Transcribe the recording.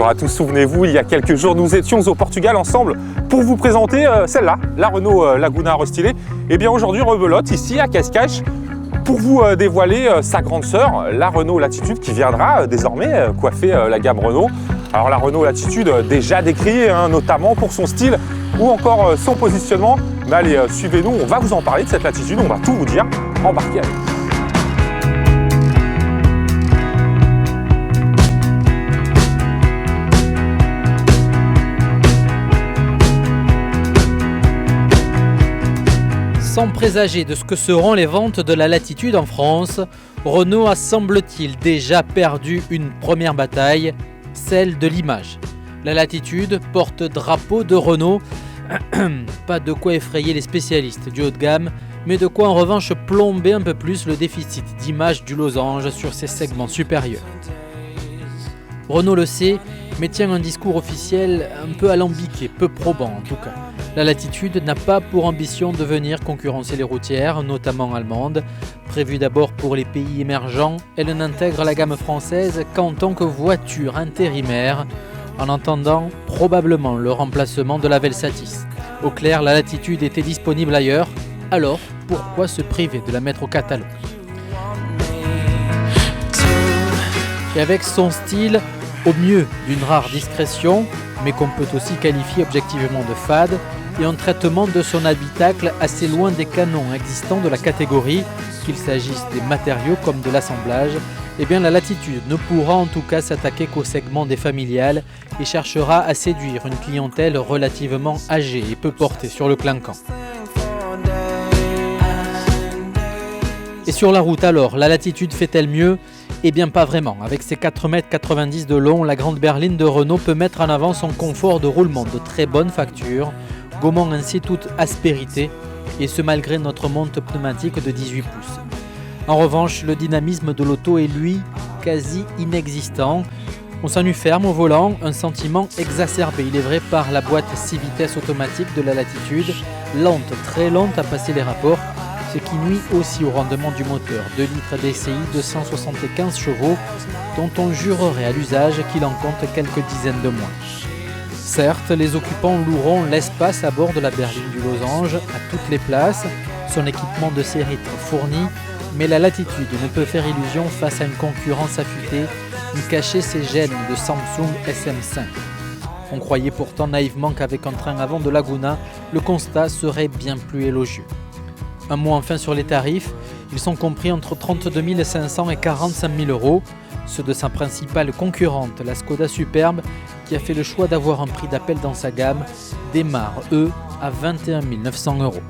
Bonjour à tous, souvenez-vous, il y a quelques jours, nous étions au Portugal ensemble pour vous présenter celle-là, la Renault Laguna restylée. Et bien aujourd'hui, rebelote ici à Cascais pour vous dévoiler sa grande sœur, la Renault Latitude, qui viendra désormais coiffer la gamme Renault. Alors la Renault Latitude, déjà décriée, notamment pour son style ou encore son positionnement. Mais allez, suivez-nous, on va vous en parler de cette Latitude, on va tout vous dire, embarquez avec nous. Sans présager de ce que seront les ventes de la Latitude en France, Renault a semble-t-il déjà perdu une première bataille, celle de l'image. La Latitude porte-drapeau de Renault, pas de quoi effrayer les spécialistes du haut de gamme, mais de quoi en revanche plomber un peu plus le déficit d'image du losange sur ses segments supérieurs. Renault le sait, mais tient un discours officiel un peu alambiqué, peu probant en tout cas. La Latitude n'a pas pour ambition de venir concurrencer les routières, notamment allemandes. Prévue d'abord pour les pays émergents, elle n'intègre la gamme française qu'en tant que voiture intérimaire, en attendant probablement le remplacement de la Velsatis. Au clair, la Latitude était disponible ailleurs, alors pourquoi se priver de la mettre au catalogue ? Et avec son style, au mieux d'une rare discrétion, mais qu'on peut aussi qualifier objectivement de fade, et un traitement de son habitacle assez loin des canons existants de la catégorie, qu'il s'agisse des matériaux comme de l'assemblage, eh bien la Latitude ne pourra en tout cas s'attaquer qu'au segment des familiales et cherchera à séduire une clientèle relativement âgée et peu portée sur le clinquant. Et sur la route alors, la Latitude fait-elle mieux ? Eh bien pas vraiment. Avec ses 4,90 m de long, la grande berline de Renault peut mettre en avant son confort de roulement de très bonne facture, gommant ainsi toute aspérité, et ce malgré notre monte pneumatique de 18 pouces. En revanche, le dynamisme de l'auto est lui quasi inexistant. On s'ennuie ferme au volant, un sentiment exacerbé, il est vrai, par la boîte 6 vitesses automatique de la Latitude, lente, très lente à passer les rapports, ce qui nuit aussi au rendement du moteur, 2 litres DCI de 175 chevaux, dont on jurerait à l'usage qu'il en compte quelques dizaines de moins. Certes, les occupants loueront l'espace à bord de la berline du losange à toutes les places, son équipement de série est fourni, mais la Latitude ne peut faire illusion face à une concurrence affûtée ni cacher ses gènes de Samsung SM5. On croyait pourtant naïvement qu'avec un train avant de Laguna, le constat serait bien plus élogieux. Un mot enfin sur les tarifs, ils sont compris entre 32 500 et 45 000 euros, ceux de sa principale concurrente, la Skoda Superbe, qui a fait le choix d'avoir un prix d'appel dans sa gamme, démarrent eux à 21 900 euros.